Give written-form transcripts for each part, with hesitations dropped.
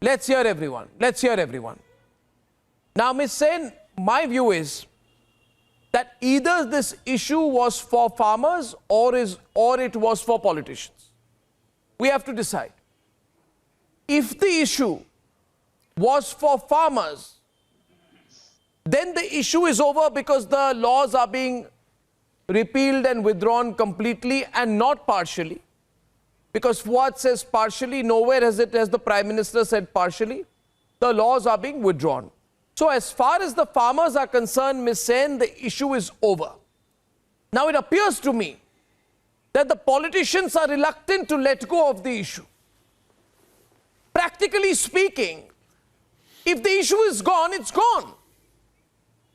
Let's hear everyone. Let's hear everyone. Now, Ms. Sen, my view is that either this issue was for farmers or it was for politicians. We have to decide. If the issue was for farmers, then the issue is over because the laws are being repealed and withdrawn completely and not partially. Because Fuad says partially, nowhere has the Prime Minister said partially. The laws are being withdrawn. So as far as the farmers are concerned, Ms. Sen, the issue is over. Now it appears to me that the politicians are reluctant to let go of the issue. Practically speaking, if the issue is gone, it's gone.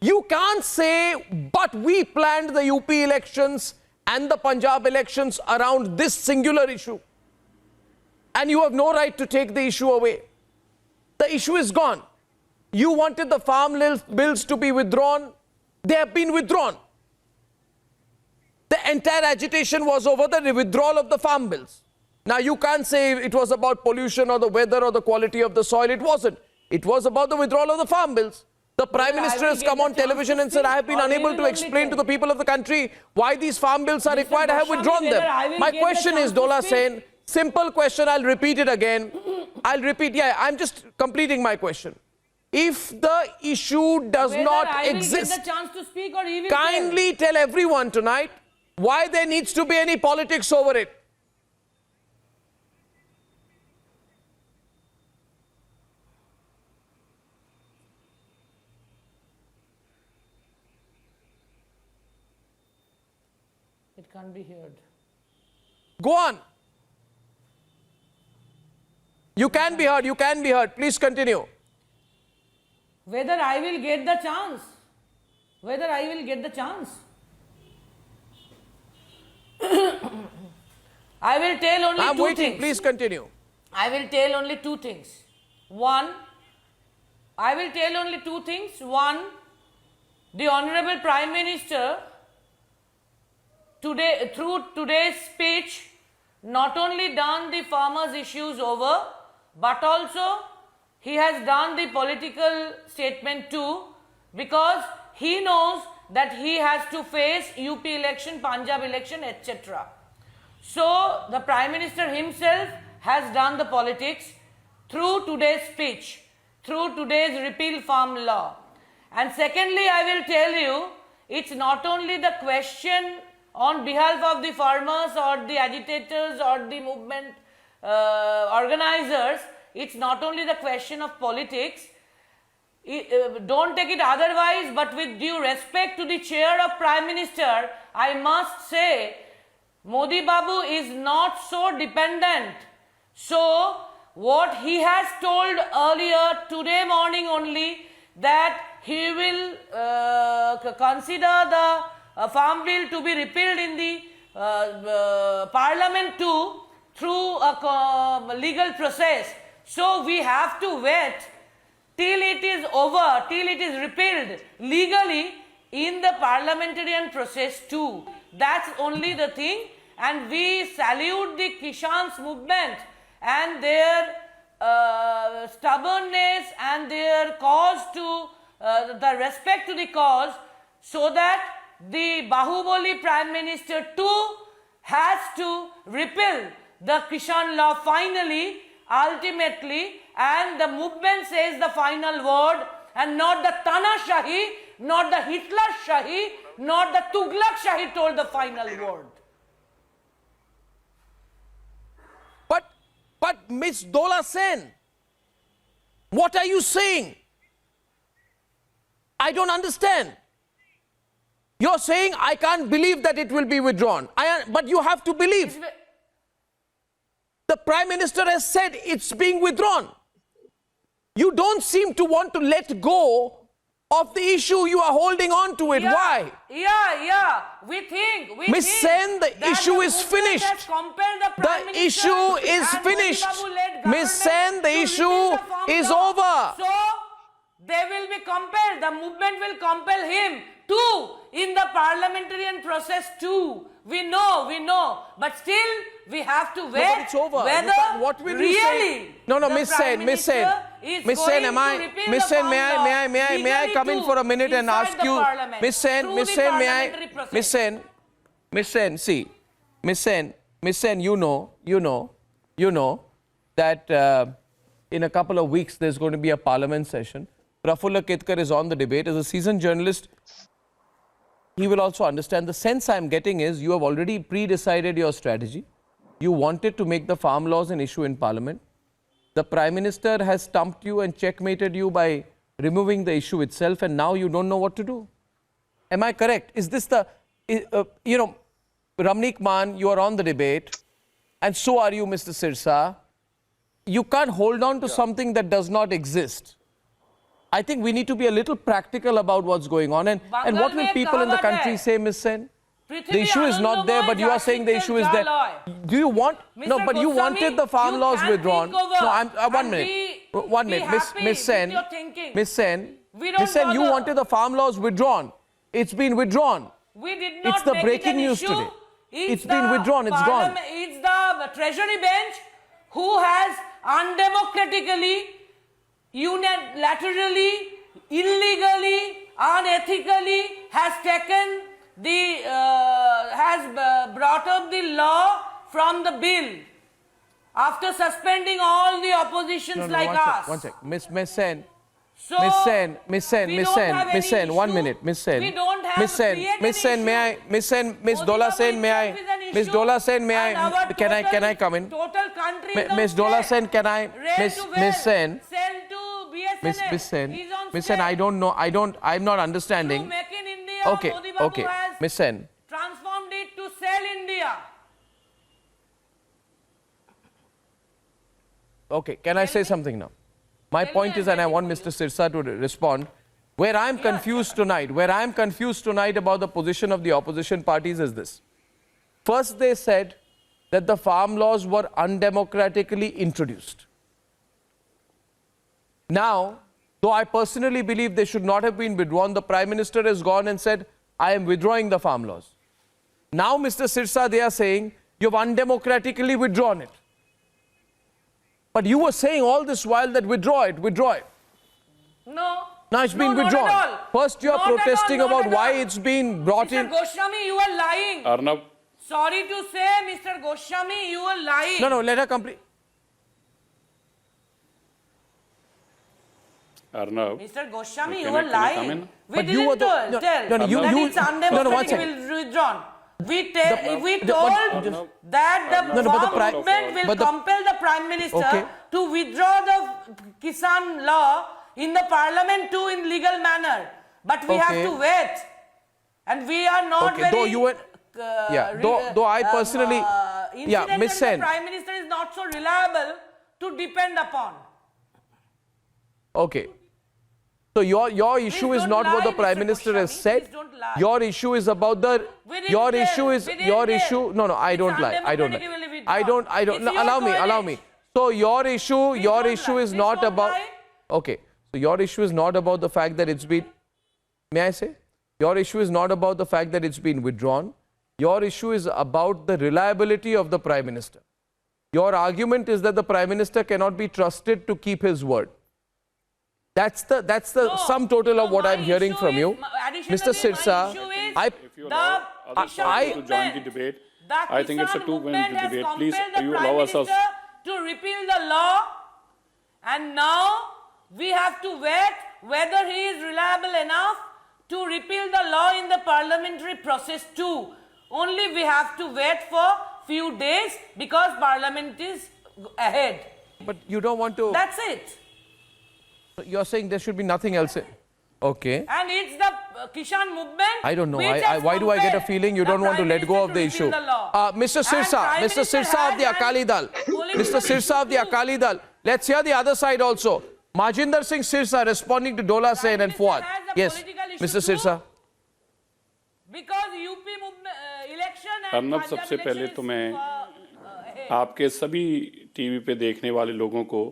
You can't say, but we planned the UP elections and the Punjab elections around this singular issue. And you have no right to take the issue away. The issue is gone. You wanted the farm bills to be withdrawn. They have been withdrawn. The entire agitation was over the withdrawal of the farm bills. Now you can't say it was about pollution or the weather or the quality of the soil. It wasn't. It was about the withdrawal of the farm bills. The Prime Minister has come on television and said, I have been unable to explain to the people of the country why these farm bills are required. I have withdrawn them. My question is, Dola Sen, simple question, I'll repeat it again. I'm just completing my question. If the issue does not exist, kindly tell everyone tonight why there needs to be any politics over it. It can't be heard. Go on. You can be heard. You can be heard. Please continue. Whether I will get the chance. Whether I will get the chance. I will tell only I'm two waiting. things. Please continue. I will tell only two things. One, I will tell only two things. One, the Honorable Prime Minister today, through today's speech, not only done the farmers' issues over, but also he has done the political statement too, because he knows that he has to face UP election, Punjab election, etc. So the Prime Minister himself has done the politics through today's speech, through today's repeal farm law. And secondly, I will tell you, it's not only the question on behalf of the farmers or the agitators or the movement organizers, it's not only the question of politics. Don't take it otherwise, but with due respect to the chair of Prime Minister, I must say, Modi Babu is not so dependent. So, what he has told earlier today morning only, that he will consider the farm bill to be repealed in the parliament too, through a legal process. So, we have to wait till it is over, till it is repealed legally in the parliamentarian process too. That's only the thing, and we salute the Kishan's movement and their stubbornness and their cause to, the respect to the cause, so that the Bahubali Prime Minister too has to repeal the Kishan law finally, ultimately, and the movement says the final word, and not the Tanashahi, not the Hitler Shahi, not the Tughlaq Shahi told the final word. But Ms. Dola Sen, what are you saying? I don't understand. You're saying I can't believe that it will be withdrawn. But you have to believe. The Prime Minister has said it's being withdrawn. You don't seem to want to let go of the issue. You are holding on to it. Yeah, Why? Yeah. We think. Ms. Sen, the issue is finished. The issue is finished. Ms. Sen, the issue is over. So, they will be compelled. The movement will compel him too in the parliamentarian process too. We know. But still, we have to wait. but it's over. You Whether can't- what will you say? really No, the Miss Prime Sen, Miss Sen, Minister is Miss going Sen, to repeal Miss the Sen, farm may I law come in legally for a minute and inside ask the you, Parliament, Miss Sen, through Miss the Sen, parliamentary process. Miss Sen, see, Miss Sen, you know that in a couple of weeks there's going to be a Parliament session. Prafulla Ketkar is on the debate. As a seasoned journalist, he will also understand. The sense I'm getting is you have already pre-decided your strategy. You wanted to make the farm laws an issue in Parliament. The Prime Minister has stumped you and checkmated you by removing the issue itself, and now you don't know what to do. Am I correct? Is this the, Ramneek Mann, you are on the debate, and so are you, Mr. Sirsa. You can't hold on to something that does not exist. I think we need to be a little practical about what's going on. And what will people in the country say, Ms. Sen? The issue is not there, but you are saying the issue is there. Do you want... No, but you wanted the farm laws withdrawn. No, one minute. Miss Sen, you wanted the farm laws withdrawn. It's been withdrawn. We did not It's the make breaking it an news issue. today. It's been withdrawn, it's gone. It's the Treasury bench who has undemocratically, unilaterally, illegally, unethically has taken the, brought up the law from the bill after suspending all the oppositions like us. One sec. Miss Sen. So, Miss Sen, one minute. Miss Sen. We don't have Miss Sen, create Miss an Sen, may I, issue. Miss Sen, Miss Modi Dola Babu Sen, may I, itself is an Miss issue, Dola Sen, may and I, our can I come in? Total country is Miss on Dola sale. Sen, can I, Rail to well, Miss Sen, sell to BSNL. Miss Sen, He's on Miss Sen, sale. I don't know, I'm not understanding. To make in India, Modi Babu Okay, has Miss Sen. transformed it to sell India. Okay, can I say something now? My point is, and I want Mr. Sirsa to respond, where I'm confused tonight about the position of the opposition parties is this. First, they said that the farm laws were undemocratically introduced. Now, though I personally believe they should not have been withdrawn, the Prime Minister has gone and said, I am withdrawing the farm laws. Now, Mr. Sirsa, they are saying, you've undemocratically withdrawn it. But you were saying all this while that withdraw it. No. Now it's been No, withdrawn. not at all. First, you are Not at all, protesting not about at why all. it's been brought Mr. in. Goswami, you are lying. Arnab, Sorry to say, Mr. Goswami, you are lying. No, let her complete. Arnab, Mr. Goswami, Can you I- are can I come lying. in? We But you didn't were the- no, tell no, you- that you- it's no, one undemocratic second. will withdrawn. We The- told but that the No, but the farm Prime- movement will but the- compel the Prime Minister Okay. to withdraw the Kisan law in the Parliament too in legal manner. But we have Okay. to wait. And we are not Okay, very... though you were- Yeah, though I personally- yeah, incident Miss and Sen. the Prime Minister is not so reliable to depend upon. Okay. So your issue is don't not what lie, the Prime Mr. Minister has Goswami. said. Please don't lie. Your issue is about the. We didn't Your tell. issue is We didn't your tell. issue. No, I It's don't lie. I don't undemocratically lie. withdrawn. I don't. It's No, your allow toilet. me. So your issue don't is lie. Please not don't about. lie. Okay. So your issue is not about the fact that it's been. May I say? Your issue is not about the fact that it's been withdrawn. Your issue is about the reliability of the Prime Minister. Your argument is that the Prime Minister cannot be trusted to keep his word. That's the No, sum total of no, what my I'm hearing issue from you. is- additionally, Mr. my Sirsa, issue is I, if you allow the other Kisan parties to join the movement. debate, The I think it's a Kisan two-way movement has debate. Please, compelled the you Prime allow us. Minister to repeal the law, and now we have to wait whether he is reliable enough to repeal the law in the parliamentary process too. Only we have to wait for few days because Parliament is ahead. but you don't want to. That's it. You're saying there should be nothing else. Okay. And it's the Kisan movement. I don't know. which has Why do I get a compelled feeling you the don't want to Prime let go Minister of the to issue? repeal the law. Mr. And Sirsa, Prime Mr. Minister Sirsa of the has Akali Dal. polling Mr. Sirsa of the too. Akali Dal. Let's hear the other side also. Majinder Singh Sirsa responding to Dola Sen and Minister Fuad. has a Yes, political issue Mr. too. Sirsa. Because UP election and Arnab, Punjab सबसे election पहले is तो मैं ahead. आपके सभी TV पे देखने वाले लोगों को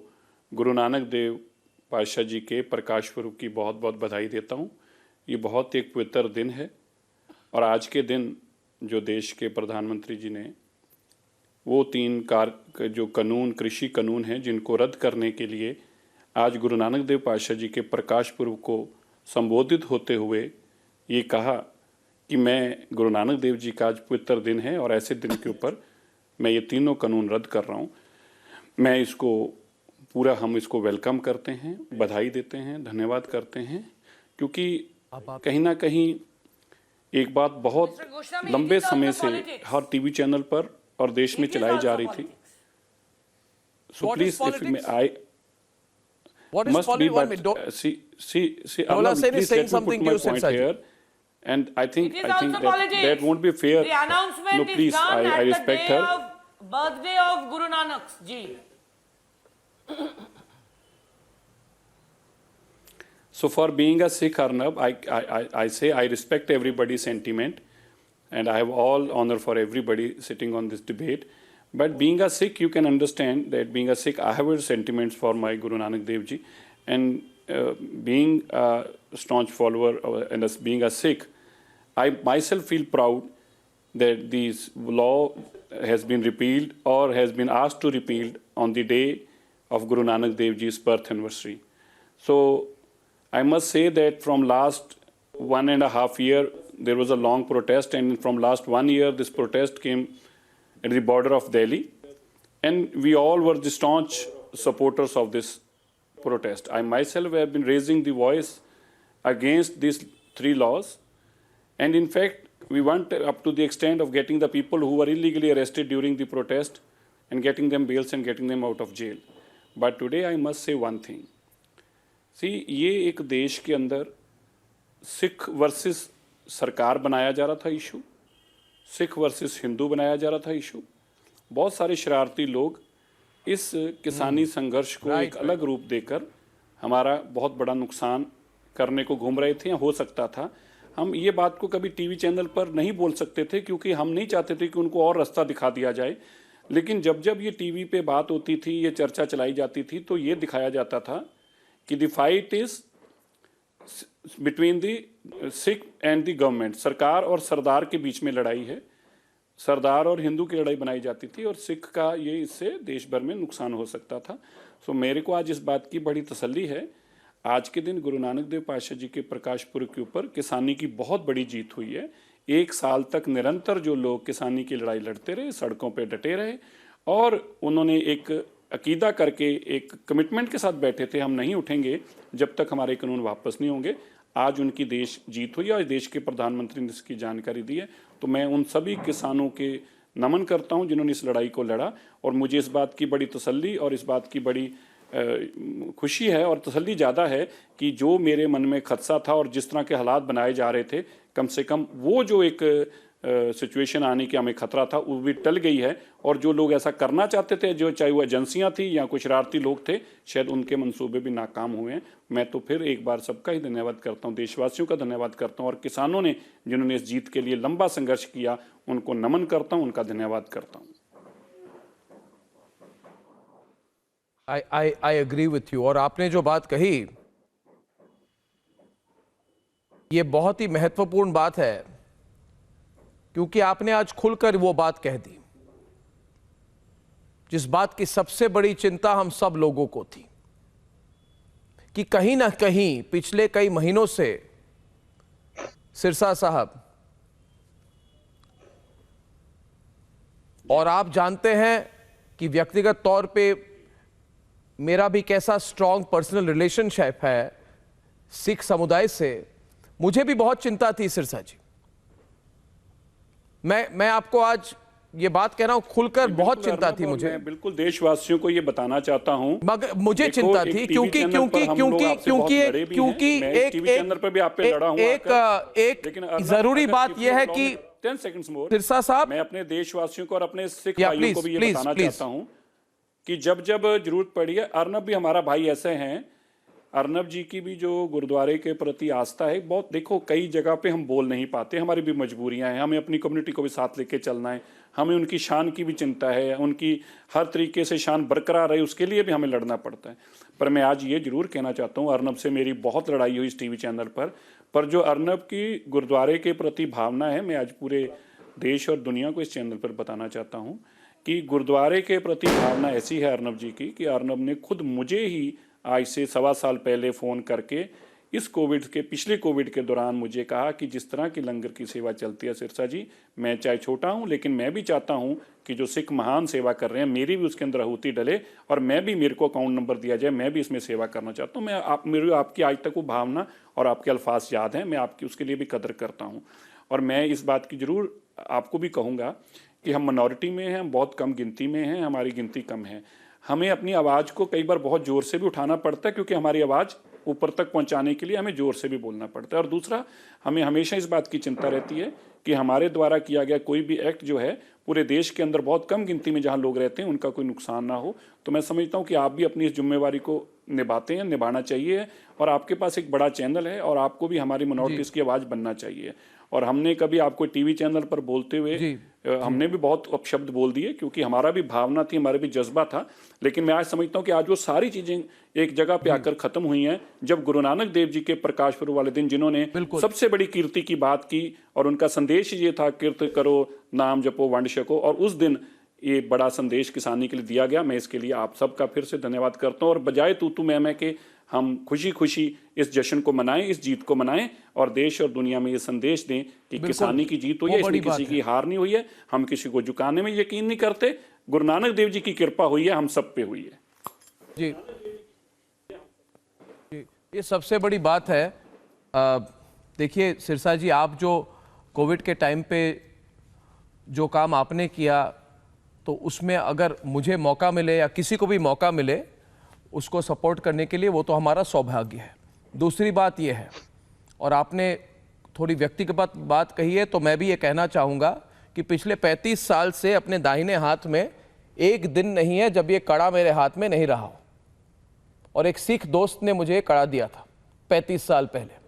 गुरु नानक देव पातशाह जी के प्रकाश पुरब की बहुत बहुत बधाई देता हूँ। ये बहुत एक पवित्र दिन है और आज के दिन जो देश के प्रधानमंत्री जी ने वो 3 जो कानून, कृषि कानून हैं, जिनको रद्द करने के लिए आज गुरु नानक देव पातशाह जी के प्रकाश पर्व को संबोधित होते हुए ये कहा कि मैं गुरु नानक देव जी का आज पवित्र दिन है और ऐसे दिन के ऊपर मैं ये तीनों कानून रद्द कर रहा हूँ। मैं इसको हम इसको वेलकम करते हैं, बधाई देते हैं, धन्यवाद करते हैं, क्योंकि कहीं ना कहीं एक बात बहुत लंबे समय से हर टीवी चैनल पर और देश में चलाई जा रही थी। So please if I What is must be, politics? but see, Dola Allah, Sen is please saying let me something put to my you, point Sirsaji. here. And I think It is also that politics. won't be fair. The announcement No, please, is done I at respect the day her. of birthday of Guru Nanak ji. So for being a Sikh, Arnab, I say I respect everybody's sentiment, and I have all honor for everybody sitting on this debate. But being a Sikh, you can understand that being a Sikh, I have sentiments for my Guru Nanak Dev Ji, and being a staunch follower and as being a Sikh, I myself feel proud that this law has been repealed or has been asked to repealed on the day of Guru Nanak Dev Ji's birth anniversary. So I must say that from last 1.5 years, there was a long protest, and from last 1 year, this protest came at the border of Delhi, and we all were the staunch supporters of this protest. I myself have been raising the voice against these 3 laws, and in fact, we went up to the extent of getting the people who were illegally arrested during the protest and getting them bails and getting them out of jail. But today I must say one thing. See, ये एक देश के अंदर Sikh versus सरकार बनाया जा रहा था इशू, सिख वर्सेस हिंदू बनाया जा रहा था इशू। बहुत सारे शरारती लोग इस किसानी संघर्ष को एक अलग रूप देकर हमारा बहुत बड़ा नुकसान करने को घूम रहे थे। हो सकता था हम ये बात को कभी टीवी चैनल पर नहीं बोल सकते थे, क्योंकि हम नहीं चाहते थे कि उनको और रास्ता दिखा दिया जाए। लेकिन जब जब ये टीवी पे बात होती थी, ये चर्चा चलाई जाती थी, तो ये दिखाया जाता था कि the fight is between the Sikh and the government. सरकार और सरदार के बीच में लड़ाई है, सरदार और हिंदू की लड़ाई बनाई जाती थी, और सिख का ये इससे देश भर में नुकसान हो सकता था। सो मेरे को आज इस बात की बड़ी तसल्ली है, आज के दिन गुरु नानक देव पातशाह जी के प्रकाश पुर्ब के ऊपर किसानी की बहुत बड़ी जीत हुई है। 1 साल तक निरंतर जो लोग किसानी की लड़ाई लड़ते रहे, सड़कों पे डटे रहे, और उन्होंने एक अकीदा करके एक कमिटमेंट के साथ बैठे थे, हम नहीं उठेंगे जब तक हमारे कानून वापस नहीं होंगे। आज उनकी देश जीत हुई और देश के प्रधानमंत्री ने इसकी जानकारी दी है। तो मैं उन सभी किसानों के नमन करता हूं जिन्होंने इस लड़ाई को लड़ा, और मुझे इस बात की बड़ी तसल्ली और इस बात की बड़ी खुशी है और तसल्ली ज़्यादा है कि जो मेरे मन में खदशा था और जिस तरह के हालात बनाए जा रहे थे, कम से कम वो जो एक सिचुएशन आने की हमें खतरा था वो भी टल गई है। और जो लोग ऐसा करना चाहते थे, जो चाहे वो एजेंसियां थी या कुछ शरारती लोग थे, शायद उनके मंसूबे भी नाकाम हुए हैं। मैं तो फिर एक बार सबका ही धन्यवाद करता हूं, देशवासियों का धन्यवाद करता हूं, और किसानों ने जिन्होंने इस जीत के लिए लंबा संघर्ष किया, उनको नमन करता हूं, उनका धन्यवाद करता हूं। I agree with you। और आपने जो बात कही ये बहुत ही महत्वपूर्ण बात है, क्योंकि आपने आज खुलकर वो बात कह दी जिस बात की सबसे बड़ी चिंता हम सब लोगों को थी, कि कहीं ना कहीं पिछले कई महीनों से सिरसा साहब, और आप जानते हैं कि व्यक्तिगत तौर पे मेरा भी कैसा स्ट्रॉन्ग पर्सनल रिलेशनशिप है सिख समुदाय से, मुझे भी बहुत चिंता थी सिरसा जी। मैं आपको आज ये बात कह रहा हूं खुलकर, बहुत चिंता थी मुझे। मैं बिल्कुल देशवासियों को ये बताना चाहता हूं, मगर मुझे चिंता थी क्योंकि एक जरूरी बात यह है कि 10 सेकंड्स मोर सिरसा साहब, मैं अपने देशवासियों को और अपने सिख भाइयों को भी ये बताना चाहता हूं कि जब जब जरूरत पड़ी है, अर्नब भी हमारा भाई ऐसे हैं, अर्नब जी की भी जो गुरुद्वारे के प्रति आस्था है बहुत, देखो कई जगह पे हम बोल नहीं पाते, हमारी भी मजबूरियां हैं, हमें अपनी कम्युनिटी को भी साथ लेके चलना है, हमें उनकी शान की भी चिंता है, उनकी हर तरीके से शान बरकरार रहे उसके लिए भी हमें लड़ना पड़ता है। पर मैं आज ये जरूर कहना चाहता हूँ, अर्नब से मेरी बहुत लड़ाई हुई इस टीवी चैनल पर जो अर्नब की गुरुद्वारे के प्रति भावना है, मैं आज पूरे देश और दुनिया को इस चैनल पर बताना चाहता हूँ कि गुरुद्वारे के प्रति भावना ऐसी है अर्नब जी की कि अर्नब ने खुद मुझे ही आज से 1.25 साल पहले फ़ोन करके इस पिछले कोविड के दौरान मुझे कहा कि जिस तरह की लंगर की सेवा चलती है सिरसा जी, मैं चाहे छोटा हूं लेकिन मैं भी चाहता हूं कि जो सिख महान सेवा कर रहे हैं मेरी भी उसके अंदर आहुति डले और मेरे को अकाउंट नंबर दिया जाए, मैं भी इसमें सेवा करना चाहता हूं। मेरी आपकी आज तक वो भावना और आपके अल्फाज याद हैं, मैं आपकी उसके लिए भी कदर करता हूँ। और मैं इस बात की ज़रूर आपको भी कहूँगा कि हम मिनॉरिटी में हैं, हम बहुत कम गिनती में हैं, हमारी गिनती कम है। हमें अपनी आवाज़ को कई बार बहुत ज़ोर से भी उठाना पड़ता है क्योंकि हमारी आवाज़ ऊपर तक पहुंचाने के लिए हमें ज़ोर से भी बोलना पड़ता है। और दूसरा, हमें हमेशा इस बात की चिंता रहती है कि हमारे द्वारा किया गया कोई भी एक्ट जो है पूरे देश के अंदर बहुत कम गिनती में जहां लोग रहते हैं उनका कोई नुकसान ना हो। तो मैं समझता हूं कि आप भी अपनी इस जिम्मेवारी को निभाते हैं, निभाना चाहिए। और आपके पास एक बड़ा चैनल है और आपको भी हमारी मिनॉरिटीज़ की आवाज़ बनना चाहिए। और हमने कभी आपको टीवी चैनल पर बोलते हुए हमने भी बहुत अपशब्द बोल दिए क्योंकि हमारा भी भावना थी, हमारा भी जज्बा था। लेकिन मैं आज समझता हूं कि आज वो सारी चीज़ें एक जगह पे आकर खत्म हुई हैं जब गुरु नानक देव जी के प्रकाश पर्व वाले दिन जिन्होंने सबसे बड़ी कीर्ति की बात की और उनका संदेश ये था, कीर्त करो, नाम जपो, वंड छको। और उस दिन ये बड़ा संदेश किसानी के लिए दिया गया। मैं इसके लिए आप सबका फिर से धन्यवाद करता हूँ। और बजाय तू मैं के हम खुशी खुशी इस जश्न को मनाएं, इस जीत को मनाएं और देश और दुनिया में ये संदेश दें कि किसानी की जीत हुई है, इसमें किसी की हार नहीं हुई है, हम किसी को झुकाने में यकीन नहीं करते। गुरु नानक देव जी की कृपा हुई है, हम सब पे हुई है। जी, ये सबसे बड़ी बात है। देखिए सिरसा जी, आप जो कोविड के टाइम पे जो काम आपने किया तो उसमें अगर मुझे मौका मिले या किसी को भी मौका मिले उसको सपोर्ट करने के लिए, वो तो हमारा सौभाग्य है। दूसरी बात ये है, और आपने थोड़ी व्यक्तिगत बात कही है, तो मैं भी ये कहना चाहूँगा कि पिछले 35 साल से अपने दाहिने हाथ में एक दिन नहीं है जब ये कड़ा मेरे हाथ में नहीं रहा हो। और एक सिख दोस्त ने मुझे कड़ा दिया था 35 साल पहले।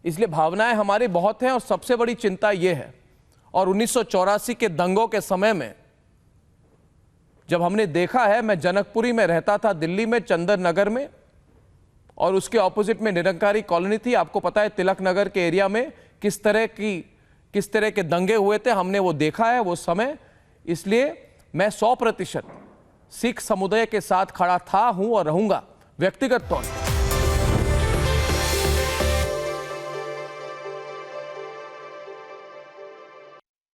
इसलिए भावनाएं हमारी बहुत हैं और सबसे बड़ी चिंता ये है। और 1984 के दंगों के समय में जब हमने देखा है, मैं जनकपुरी में रहता था, दिल्ली में चंदन नगर में, और उसके ऑपोजिट में निरंकारी कॉलोनी थी। आपको पता है तिलक नगर के एरिया में किस तरह के दंगे हुए थे, हमने वो देखा है वो समय। इसलिए मैं 100% सिख समुदाय के साथ खड़ा था, हूं और रहूंगा व्यक्तिगत तौर पर।